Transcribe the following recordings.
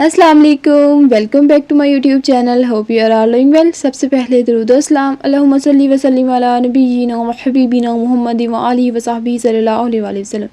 अस्सलाम वालेकुम, welcome back to my YouTube channel. Hope you are all doing well. सबसे पहले दरूद व सलाम अल्लाहुम्मा सल्ली व सल्लिम अला नबिय्यिना व हबीबिना मुहम्मद व आलिहि व सहबिही सल्लल्लाहु अलैहि वसल्लम।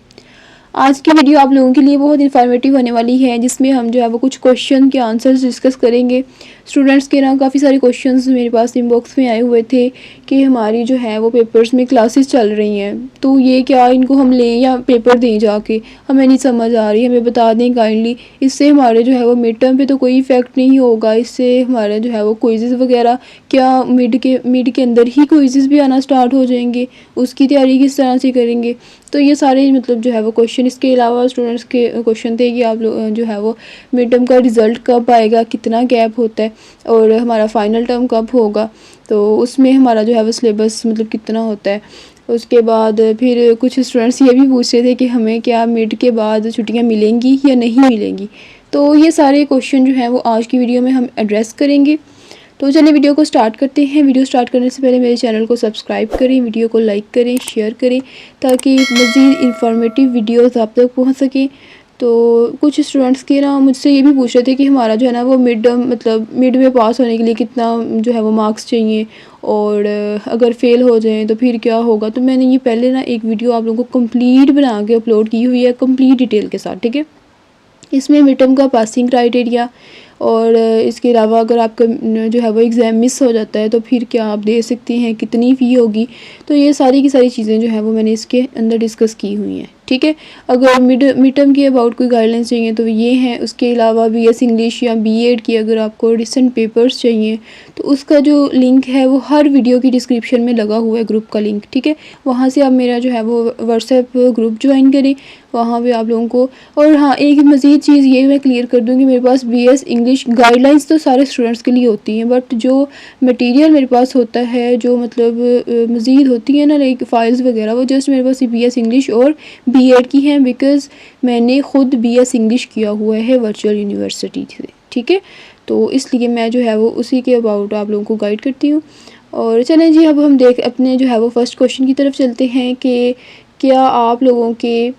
आज की वीडियो आप लोगों के लिए बहुत इन्फॉर्मेटिव होने वाली है, जिसमें हम जो है वो कुछ क्वेश्चन के आंसर्स डिस्कस करेंगे। स्टूडेंट्स के ना काफ़ी सारे क्वेश्चंस मेरे पास इनबॉक्स में आए हुए थे कि हमारी जो है वो पेपर्स में क्लासेस चल रही हैं, तो ये क्या इनको हम लें या पेपर दें जाके, हमें नहीं समझ आ रही, हमें बता दें काइंडली। इससे हमारे जो है वो मिड टर्म पे तो कोई इफ़ेक्ट नहीं होगा, इससे हमारे जो है वो क्विज़ेज़ वगैरह क्या मिड के अंदर ही क्विज़ेज़ भी आना स्टार्ट हो जाएंगे, उसकी तैयारी किस तरह से करेंगे। तो ये सारे मतलब जो है वो क्वेश्चन, इसके अलावा स्टूडेंट्स के क्वेश्चन थे कि आप लोग जो है वो मिड टर्म का रिज़ल्ट कब आएगा, कितना गैप होता है, और हमारा फाइनल टर्म कब होगा, तो उसमें हमारा जो है वो सिलेबस मतलब कितना होता है। उसके बाद फिर कुछ स्टूडेंट्स ये भी पूछ रहे थे कि हमें क्या मिड के बाद छुट्टियां मिलेंगी या नहीं मिलेंगी। तो ये सारे क्वेश्चन जो हैं वो आज की वीडियो में हम एड्रेस करेंगे। तो चलिए वीडियो को स्टार्ट करते हैं। वीडियो स्टार्ट करने से पहले मेरे चैनल को सब्सक्राइब करें, वीडियो को लाइक करें, शेयर करें, ताकि मज़ीद इंफॉर्मेटिव वीडियोस आप तक पहुंच सकें। तो कुछ स्टूडेंट्स के ना मुझसे ये भी पूछ रहे थे कि हमारा जो है ना वो मतलब मिड में पास होने के लिए कितना जो है वो मार्क्स चाहिए, और अगर फ़ेल हो जाएं तो फिर क्या होगा। तो मैंने ये पहले ना एक वीडियो आप लोगों को कंप्लीट बना के अपलोड की हुई है, कंप्लीट डिटेल के साथ, ठीक है। इसमें मिड टर्म का पासिंग क्राइटेरिया, और इसके अलावा अगर आपका जो है वो एग्ज़ाम मिस हो जाता है तो फिर क्या आप दे सकते हैं, कितनी फ़ी होगी। तो ये सारी की सारी चीज़ें जो है वो मैंने इसके अंदर डिस्कस की हुई हैं, ठीक है। अगर मिड टर्म की अबाउट कोई गाइडलाइंस चाहिए तो ये हैं। उसके अलावा BS इंग्लिश या B.Ed की अगर आपको रिसेंट पेपर्स चाहिए तो उसका जो लिंक है वो हर वीडियो की डिस्क्रिप्शन में लगा हुआ है, ग्रुप का लिंक, ठीक है। वहाँ से आप मेरा जो है वो व्हाट्सएप ग्रुप ज्वाइन करें, वहाँ पे आप लोगों को। और हाँ, एक मज़ीद चीज़ ये मैं क्लियर कर दूँ कि मेरे पास BS इंग्लिश गाइडलाइंस तो सारे स्टूडेंट्स के लिए होती हैं, बट जो मटेरियल मेरे पास होता है, जो मतलब मज़ीद होती है ना लाइक फ़ाइल्स वगैरह, वो जस्ट मेरे पास BS इंग्लिश और B.Ed की हैं, बिकॉज़ मैंने ख़ुद BS इंग्लिश किया हुआ है वर्चुअल यूनिवर्सिटी से, ठीक है। तो इसलिए मैं जो है वो उसी के अबाउट आप लोगों को गाइड करती हूँ। और चलें जी, अब हम अपने जो है वो फ़र्स्ट क्वेश्चन की तरफ चलते हैं कि क्या आप लोगों के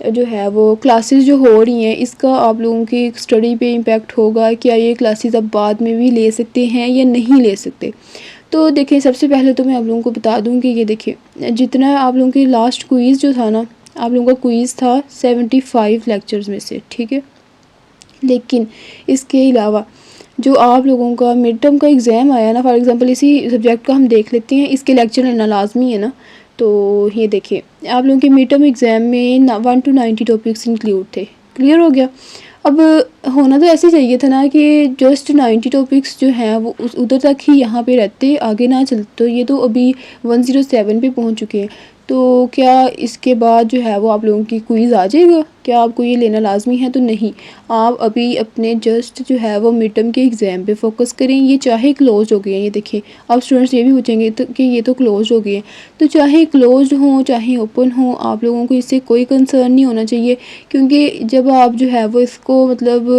जो है वो क्लासेस जो हो रही हैं, इसका आप लोगों की स्टडी पे इम्पैक्ट होगा, क्या ये क्लासेस अब बाद में भी ले सकते हैं या नहीं ले सकते। तो देखें, सबसे पहले तो मैं आप लोगों को बता दूं कि ये देखिए, जितना आप लोगों की लास्ट क्विज़ जो था ना, आप लोगों का क्विज़ था 75 लेक्चर्स में से, ठीक है। लेकिन इसके अलावा जो आप लोगों का मिड टर्म का एग्ज़ाम आया ना, फॉर एग्ज़ाम्पल इसी सब्जेक्ट का हम देख लेते हैं, इसके लेक्चर लेना लाजमी है ना। तो ये देखिए, आप लोगों के मिड टर्म एग्ज़ाम में 1 to 90 टॉपिक्स इंक्लूड थे। क्लियर हो गया। अब होना तो ऐसे चाहिए था ना कि जस्ट 90 टॉपिक्स जो हैं वो उधर तक ही यहाँ पे रहते, आगे ना चलते। तो ये तो अभी 107 पे पहुँच चुके हैं। तो क्या इसके बाद जो है वो आप लोगों की क्विज़ आ जाएगा? क्या आपको ये लेना लाजमी है? तो नहीं, आप अभी अपने जस्ट जो है वो मिड टर्म के एग्ज़ाम पे फोकस करें। ये चाहे क्लोज हो गए हैं, ये देखिए, अब स्टूडेंट्स ये भी पूछेंगे तो कि ये तो क्लोज हो गए हैं। तो चाहे क्लोज हों चाहे ओपन हों, आप लोगों को इससे कोई कंसर्न नहीं होना चाहिए, क्योंकि जब आप जो है वो इसको मतलब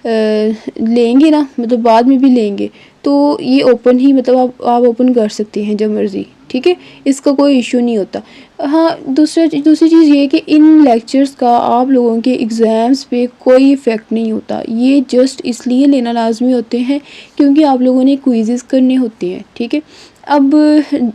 लेंगे ना, मतलब बाद में भी लेंगे, तो ये ओपन ही मतलब आप ओपन कर सकते हैं जब मर्ज़ी, ठीक है। इसका कोई इशू नहीं होता। हाँ, दूसरी चीज़ ये कि इन लेक्चर्स का आप लोगों के एग्ज़ाम्स पे कोई इफ़ेक्ट नहीं होता। ये जस्ट इसलिए लेना लाजमी होते हैं क्योंकि आप लोगों ने क्विज़ेस करने होते हैं, ठीक है। अब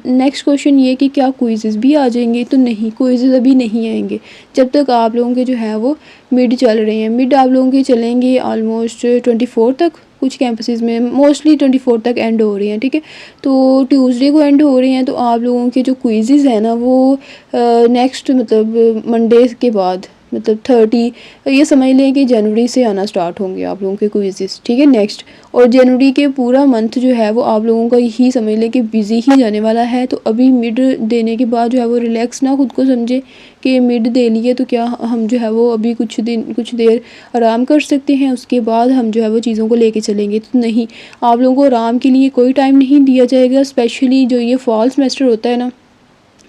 नेक्स्ट क्वेश्चन ये कि क्या क्विज़ेस भी आ जाएंगे? तो नहीं, क्विज़ेस अभी नहीं आएंगे जब तक आप लोगों के जो है वो मिड चल रहे हैं। मिड आप लोगों के चलेंगे ऑलमोस्ट 24 तक, कुछ कैंपसेस में मोस्टली 24 तक एंड हो रही हैं, ठीक है। तो ट्यूसडे को एंड हो रहे हैं। तो आप लोगों के जो क्विज़ेस हैं ना वो नेक्स्ट मतलब मंडे के बाद, मतलब 30, ये समझ लें कि जनवरी से आना स्टार्ट होंगे आप लोगों के क्विज़ेस, ठीक है, नेक्स्ट। और जनवरी के पूरा मंथ जो है वो आप लोगों का यही समझ लें कि बिज़ी ही जाने वाला है। तो अभी मिड देने के बाद जो है वो रिलैक्स ना खुद को समझे कि मिड दे लिए तो क्या हम जो है वो अभी कुछ देर आराम कर सकते हैं, उसके बाद हम जो है वो चीज़ों को लेके चलेंगे। तो नहीं, आप लोगों को आराम के लिए कोई टाइम नहीं दिया जाएगा। स्पेशली जो ये फॉल सेमेस्टर होता है ना,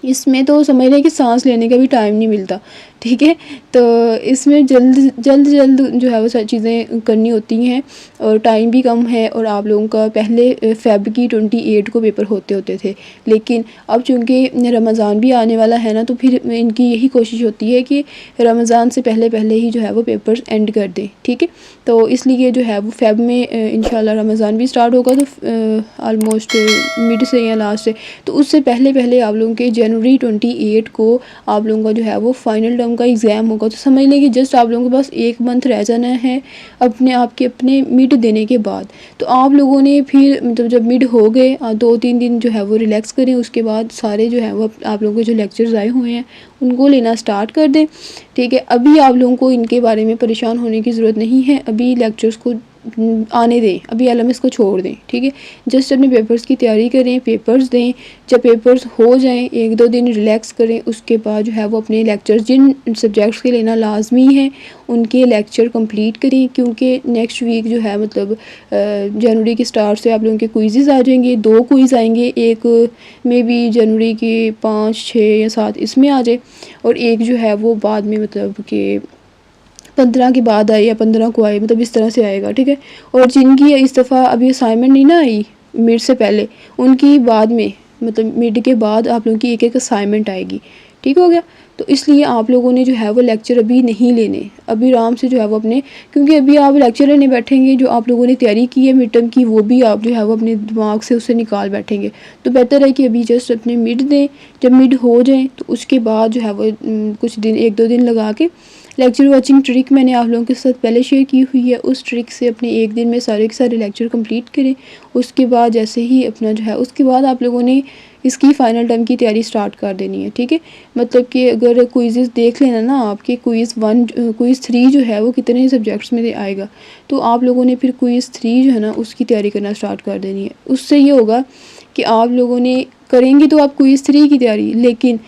इसमें तो समझ लें कि सांस लेने का भी टाइम नहीं मिलता, ठीक है। तो इसमें जल्द जो है वो सारी चीज़ें करनी होती हैं और टाइम भी कम है। और आप लोगों का पहले फ़ेब की 28 को पेपर होते थे, लेकिन अब चूँकि रमज़ान भी आने वाला है ना, तो फिर इनकी यही कोशिश होती है कि रमज़ान से पहले ही जो है वो पेपर्स एंड कर दें, ठीक है। तो इसलिए जो है वो फ़ेब में इंशाल्लाह रमज़ान भी स्टार्ट होगा, तो ऑलमोस्ट मिड से या लास्ट से, तो उससे पहले आप लोगों के जनवरी 28 को आप लोगों का जो है वो फाइनल टर्म का एग्ज़ाम होगा। तो समझ लें कि जस्ट आप लोगों के पास 1 मंथ रह जाना है अपने मिड देने के बाद। तो आप लोगों ने फिर मतलब जब मिड हो गए 2-3 दिन जो है वो रिलैक्स करें, उसके बाद सारे जो है वो आप लोगों के जो लेक्चर्स आए हुए हैं उनको लेना स्टार्ट कर दें, ठीक है। अभी आप लोगों को इनके बारे में परेशान होने की ज़रूरत नहीं है, अभी लेक्चर्स को आने दें, अभी एलएमएस को छोड़ दें, ठीक है। जस्ट अपने पेपर्स की तैयारी करें, पेपर्स दें। जब पेपर्स हो जाएं 1-2 दिन रिलैक्स करें, उसके बाद जो है वो अपने लेक्चर्स जिन सब्जेक्ट्स के लेना लाजमी है उनके लेक्चर कंप्लीट करें, क्योंकि नेक्स्ट वीक जो है मतलब जनवरी के स्टार्ट से आप लोगों के क्विज़ेस आ जाएंगे। 2 क्विज़ आएंगे, एक में भी जनवरी के 5, 6 या 7 इसमें आ जाए, और एक जो है वो बाद में मतलब कि 15 के बाद आए या 15 को आए, मतलब इस तरह से आएगा, ठीक है। और जिनकी इस दफ़ा अभी असाइनमेंट नहीं ना आई मिड से पहले, उनकी बाद में मतलब मिड के बाद आप लोगों की एक असाइनमेंट आएगी, ठीक हो गया। तो इसलिए आप लोगों ने जो है वो लेक्चर अभी नहीं लेने, अभी आराम से जो है वो अपने, क्योंकि अभी आप लेक्चर लेने बैठेंगे जो आप लोगों ने तैयारी की है मिड टर्म की, वो भी आप जो है वो अपने दिमाग से उससे निकाल बैठेंगे। तो बेहतर है कि अभी जस्ट अपने मिड दें, जब मिड हो जाए तो उसके बाद जो है वो कुछ दिन 1-2 दिन लगा के लेक्चर वॉचिंग ट्रिक मैंने आप लोगों के साथ पहले शेयर की हुई है, उस ट्रिक से अपने 1 दिन में सारे के सारे लेक्चर कंप्लीट करें। उसके बाद जैसे ही अपना जो है उसके बाद आप लोगों ने इसकी फ़ाइनल टर्म की तैयारी स्टार्ट कर देनी है, ठीक है। मतलब कि अगर क्विज़ेस देख लेना ना, आपके क्विज़ 1 क्विज़ 3 जो है वो कितने सब्जेक्ट्स में आएगा, तो आप लोगों ने फिर क्विज़ 3 जो है ना उसकी तैयारी करना स्टार्ट कर देनी है। उससे ये होगा कि आप लोगों ने करेंगे तो आप क्विज़ 3 की तैयारी, लेकिन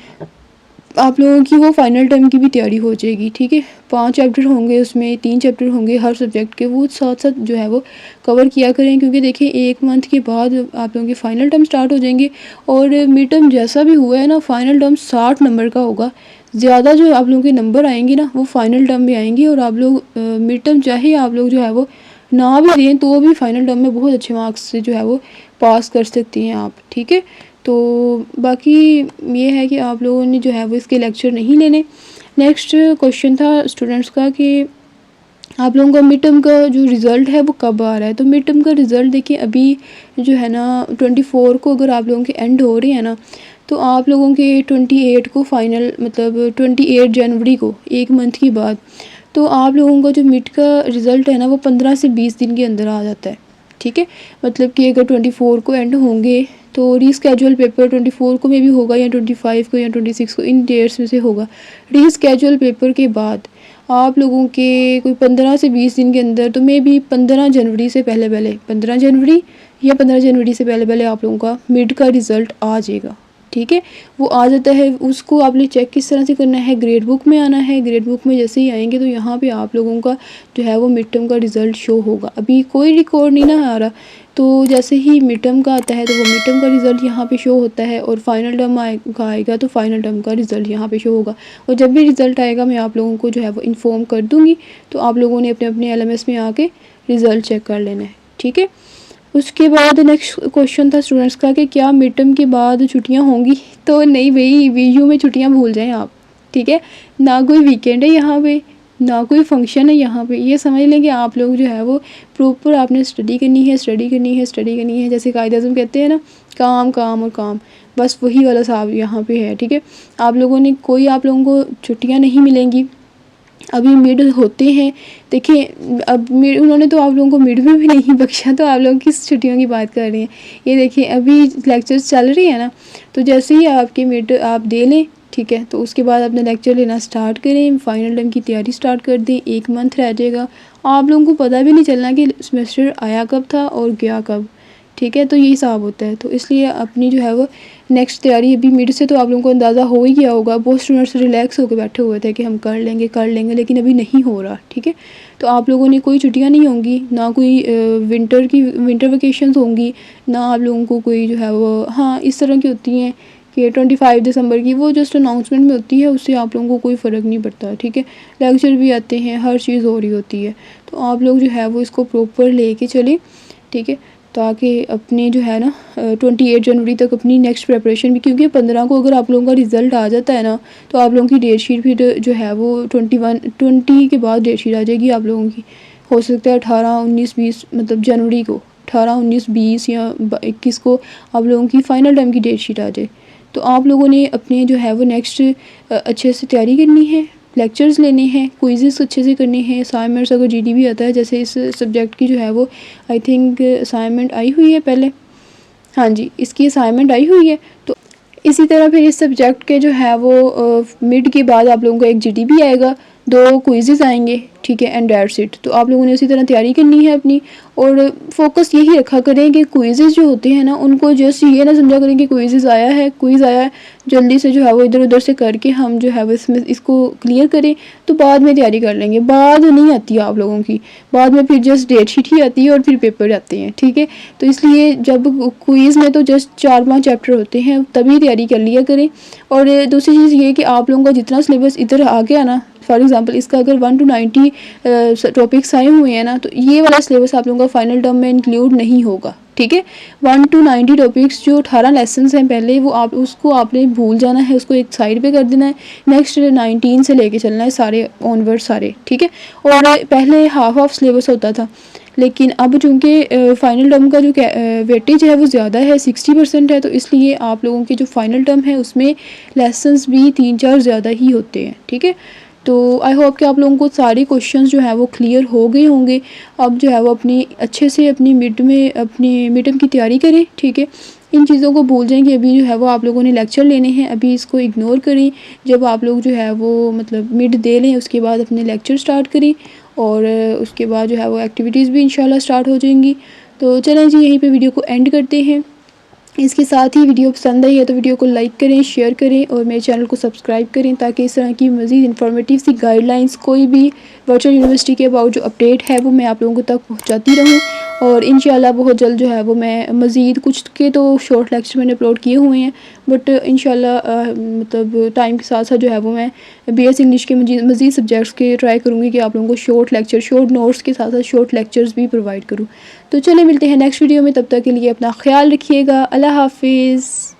आप लोगों की वो फाइनल टर्म की भी तैयारी हो जाएगी, ठीक है। 5 चैप्टर होंगे, उसमें 3 चैप्टर होंगे हर सब्जेक्ट के, वो साथ साथ जो है वो कवर किया करें, क्योंकि देखिए 1 मंथ के बाद आप लोगों के फाइनल टर्म स्टार्ट हो जाएंगे। और मिड टर्म जैसा भी हुआ है ना, फाइनल टर्म 60 नंबर का होगा। ज़्यादा जो आप लोगों के नंबर आएंगे ना वो फाइनल टर्म में आएंगे, और आप लोग मिड टर्म चाहे आप लोग जो है वो ना भी दें तो भी फाइनल टर्म में बहुत अच्छे मार्क्स से जो है वो पास कर सकती हैं आप, ठीक है। तो बाकी ये है कि आप लोगों ने जो है वो इसके लेक्चर नहीं लेने। नेक्स्ट क्वेश्चन था स्टूडेंट्स का कि आप लोगों का मिड टर्म का जो रिज़ल्ट है वो कब आ रहा है। तो मिड टर्म का रिज़ल्ट देखिए अभी जो है ना 24 को अगर आप लोगों के एंड हो रही है ना, तो आप लोगों के 28 को फाइनल, मतलब 28 जनवरी को 1 मंथ की बाद, तो आप लोगों का जो मिड का रिज़ल्ट है ना वो 15 से 20 दिन के अंदर आ जाता है, ठीक है। मतलब कि अगर 24 को एंड होंगे तो रीस्केड्यूल पेपर 24 को मे भी होगा या 25 को या 26 को, इन डेट्स में से होगा। रीस्केड्यूल पेपर के बाद आप लोगों के कोई 15 से 20 दिन के अंदर, तो मे भी 15 जनवरी से पहले 15 जनवरी या 15 जनवरी से पहले आप लोगों का मिड का रिज़ल्ट आ जाएगा, ठीक है। वो आ जाता है, उसको आपने चेक किस तरह से करना है, ग्रेड बुक में आना है। ग्रेड बुक में जैसे ही आएंगे तो यहाँ पे आप लोगों का जो है वो मिड टर्म का रिज़ल्ट शो होगा। अभी कोई रिकॉर्ड नहीं ना आ रहा, तो जैसे ही मिड टर्म का आता है तो वो मिड टर्म का रिज़ल्ट यहाँ पे शो होता है, और फाइनल टर्म आएगा तो फाइनल टर्म का रिज़ल्ट यहाँ पे शो होगा। और जब भी रिज़ल्ट आएगा मैं आप लोगों को जो है वो इन्फॉर्म कर दूँगी, तो आप लोगों ने अपने अपने LMS में आके रिज़ल्ट चेक कर लेना है, ठीक है। उसके बाद नेक्स्ट क्वेश्चन था स्टूडेंट्स का कि क्या मिड टर्म के बाद छुट्टियां होंगी। तो नहीं भाई, वीयू में छुट्टियां भूल जाएं आप, ठीक है। ना कोई वीकेंड है यहाँ पे, ना कोई फंक्शन है यहाँ पे। ये समझ लें कि आप लोग जो है वो प्रॉपर आपने स्टडी करनी है। जैसे कायदे-ए-आज़म कहते हैं ना, काम काम और काम, बस वही वाला साहब यहाँ पे है, ठीक है। आप लोगों लोगों को छुट्टियाँ नहीं मिलेंगी। अभी मिड होते हैं, देखिए अब मिड उन्होंने तो आप लोगों को मिड में भी नहीं बख्शा, तो आप लोग किस छुट्टियों की बात कर रहे हैं। ये देखिए अभी लेक्चर्स चल रही है ना, तो जैसे ही आपके मिड आप दे लें, ठीक है, तो उसके बाद अपना लेक्चर लेना स्टार्ट करें, फाइनल टर्म की तैयारी स्टार्ट कर दें। 1 मंथ रह जाएगा, आप लोगों को पता भी नहीं चलना कि सेमेस्टर आया कब था और गया कब, ठीक है। तो यही हिसाब होता है। तो इसलिए अपनी जो है वो नेक्स्ट तैयारी अभी मिड से तो आप लोगों को अंदाज़ा हो ही गया होगा। बहुत स्टूडेंट्स रिलैक्स होकर बैठे हुए थे कि हम कर लेंगे, लेकिन अभी नहीं हो रहा, ठीक है। तो आप लोगों ने कोई छुट्टियां नहीं होंगी, ना कोई विंटर वेकेशंस होंगी, ना आप लोगों को कोई जो है वो, हाँ इस तरह की होती हैं कि 25 दिसंबर की, वो जस्ट अनाउंसमेंट में होती है, उससे आप लोगों को कोई फ़र्क नहीं पड़ता, ठीक है। लेक्चर भी आते हैं, हर चीज़ हो रही होती है, तो आप लोग जो है वो इसको प्रॉपर लेके चलें, ठीक है, ताकि अपने जो है ना 28 जनवरी तक अपनी नेक्स्ट प्रिपरेशन भी, क्योंकि 15 को अगर आप लोगों का रिज़ल्ट आ जाता है ना, तो आप लोगों की डेट शीट फिर जो है वो 20 के बाद डेट शीट आ जाएगी आप लोगों की। हो सकता है 18, 19, 20 मतलब जनवरी को 18, 19, 20 या 21 को आप लोगों की फ़ाइनल टर्म की डेट शीट आ जाए। तो आप लोगों ने अपने जो है वो नेक्स्ट अच्छे से तैयारी करनी है, लेक्चर्स लेने हैं, क्विज़ेस अच्छे से करने हैं, असाइनमेंट्स अगर जीडीबी आता है, जैसे इस सब्जेक्ट की जो है वो आई थिंक असाइनमेंट आई हुई है पहले, हाँ जी, इसकी असाइनमेंट आई हुई है। तो इसी तरह फिर इस सब्जेक्ट के जो है वो मिड के बाद आप लोगों को एक जीडीबी आएगा, 2 क्विज़ेस आएंगे, ठीक है, एंड दैट्स इट। तो आप लोगों ने उसी तरह तैयारी करनी है अपनी, और फोकस यही रखा करें कि क्विज़ेस जो होते हैं ना, उनको जस्ट ये ना समझा करें कि क्विज़ आया है, जल्दी से जो है वो इधर उधर से करके हम जो है वो इसमें इसको क्लियर करें, तो बाद में तैयारी कर लेंगे। बाद नहीं आती है आप लोगों की, बाद में फिर जस्ट डेट शीट ही आती है और फिर पेपर आते हैं, ठीक है। तो इसलिए जब क्विज़ में तो जस्ट 4-5 चैप्टर होते हैं, तभी तैयारी कर लिया करें। और दूसरी चीज़ ये कि आप लोगों का जितना सिलेबस इधर आ गया ना, फॉर एग्जांपल इसका अगर 1 to 90 टॉपिक्स आए हुए हैं ना, तो ये वाला सिलेबस आप लोगों का फाइनल टर्म में इंक्लूड नहीं होगा, ठीक है। 1 to 90 टॉपिक्स जो 18 लेसन्स हैं पहले, वो आप उसको आपने भूल जाना है, उसको एक साइड पे कर देना है, नेक्स्ट 19 से लेके चलना है सारे ऑनवर्ड सारे, ठीक है। और पहले हाफ सिलेबस होता था, लेकिन अब चूँकि फ़ाइनल टर्म का जो वेटेज है वो ज़्यादा है, 60% है, तो इसलिए आप लोगों के जो फ़ाइनल टर्म है उसमें लेसन्स भी 3-4 ज़्यादा ही होते हैं, ठीक है। तो आई होप कि आप लोगों को सारे क्वेश्चंस जो है वो क्लियर हो गए होंगे। अब जो है वो अपनी अच्छे से अपनी मिड टर्म की तैयारी करें, ठीक है। इन चीज़ों को भूल जाएं कि अभी जो है वो आप लोगों ने लेक्चर लेने हैं, अभी इसको इग्नोर करें। जब आप लोग जो है वो मतलब मिड दे लें, उसके बाद अपने लेक्चर स्टार्ट करें, और उसके बाद जो है वो एक्टिविटीज़ भी इंशाल्लाह स्टार्ट हो जाएंगी। तो चलें जी, यहीं पे वीडियो को एंड करते हैं। इसके साथ ही वीडियो पसंद आई है तो वीडियो को लाइक करें, शेयर करें, और मेरे चैनल को सब्सक्राइब करें, ताकि इस तरह की मज़ीद इन्फॉर्मेटिव सी गाइडलाइंस, कोई भी वर्चुअल यूनिवर्सिटी के अबाउट जो अपडेट है वो मैं आप लोगों तक पहुंचाती रहूं। और इंशाल्लाह बहुत जल्द जो है वो मैं मज़ीद, कुछ के तो शॉर्ट लेक्चर मैंने अपलोड किए हुए हैं, बट इंशाल्लाह मतलब टाइम के साथ साथ जो है वो मैं BS इंग्लिश के मज़ीद सब्जेक्ट्स के ट्राई करूँगी कि आप लोगों को शॉर्ट लेक्चर, शॉर्ट नोट्स के साथ साथ शॉर्ट लेक्चर्स भी प्रोवाइड करूँ। तो चलिए मिलते हैं नेक्स्ट वीडियो में, तब तक के लिए अपना ख्याल रखिएगा। अल्लाह हाफिज़।